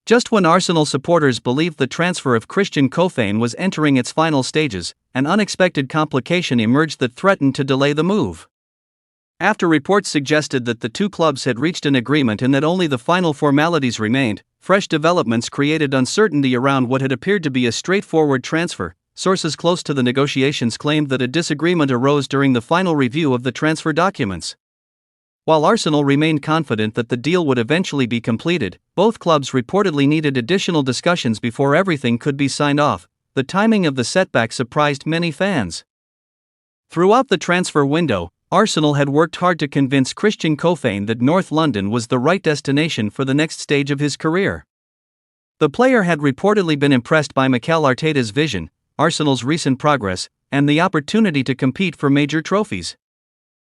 Just when Arsenal supporters believed the transfer of Christian Kofane was entering its final stages, an unexpected complication emerged that threatened to delay the move. After reports suggested that the two clubs had reached an agreement and that only the final formalities remained, fresh developments created uncertainty around what had appeared to be a straightforward transfer. Sources close to the negotiations claimed that a disagreement arose during the final review of the transfer documents. While Arsenal remained confident that the deal would eventually be completed, both clubs reportedly needed additional discussions before everything could be signed off. The timing of the setback surprised many fans. Throughout the transfer window, Arsenal had worked hard to convince Christian Kofane that North London was the right destination for the next stage of his career. The player had reportedly been impressed by Mikel Arteta's vision, Arsenal's recent progress, and the opportunity to compete for major trophies.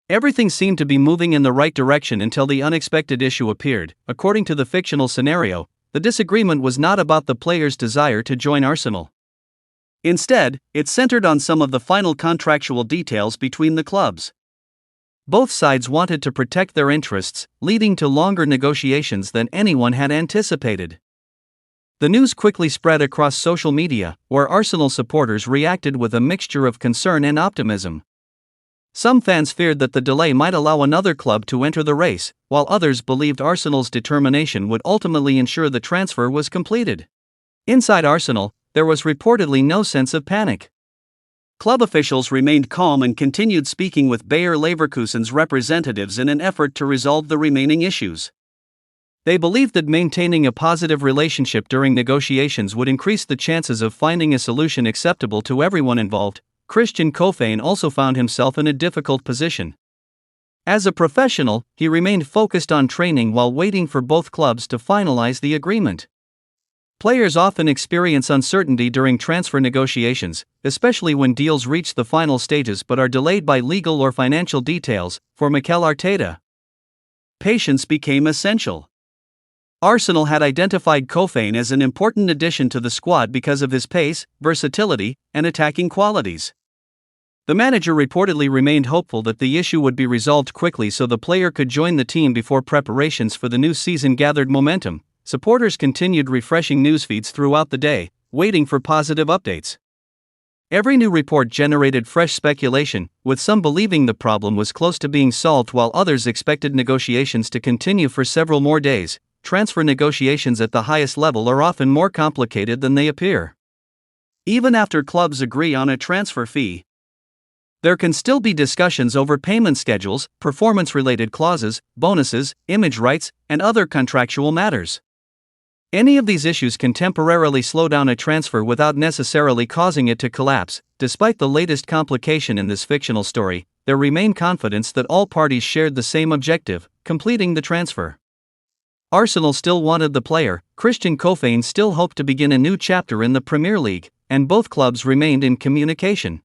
Everything seemed to be moving in the right direction until the unexpected issue appeared. According to the fictional scenario, the disagreement was not about the player's desire to join Arsenal. Instead, it centered on some of the final contractual details between the clubs. Both sides wanted to protect their interests, leading to longer negotiations than anyone had anticipated. The news quickly spread across social media, where Arsenal supporters reacted with a mixture of concern and optimism. Some fans feared that the delay might allow another club to enter the race, while others believed Arsenal's determination would ultimately ensure the transfer was completed. Inside Arsenal, there was reportedly no sense of panic. Club officials remained calm and continued speaking with Bayer Leverkusen's representatives in an effort to resolve the remaining issues. They believed that maintaining a positive relationship during negotiations would increase the chances of finding a solution acceptable to everyone involved. Christian Kofane also found himself in a difficult position. As a professional, he remained focused on training while waiting for both clubs to finalize the agreement. Players often experience uncertainty during transfer negotiations, especially when deals reach the final stages but are delayed by legal or financial details. For Mikel Arteta, patience became essential. Arsenal had identified Kofane as an important addition to the squad because of his pace, versatility, and attacking qualities. The manager reportedly remained hopeful that the issue would be resolved quickly so the player could join the team before preparations for the new season gathered momentum. Supporters continued refreshing newsfeeds throughout the day, waiting for positive updates. Every new report generated fresh speculation, with some believing the problem was close to being solved while others expected negotiations to continue for several more days. Transfer negotiations at the highest level are often more complicated than they appear. Even after clubs agree on a transfer fee, there can still be discussions over payment schedules, performance-related clauses, bonuses, image rights, and other contractual matters. Any of these issues can temporarily slow down a transfer without necessarily causing it to collapse. Despite the latest complication in this fictional story, there remained confidence that all parties shared the same objective: completing the transfer. Arsenal still wanted the player, Christian Kofane still hoped to begin a new chapter in the Premier League, and both clubs remained in communication.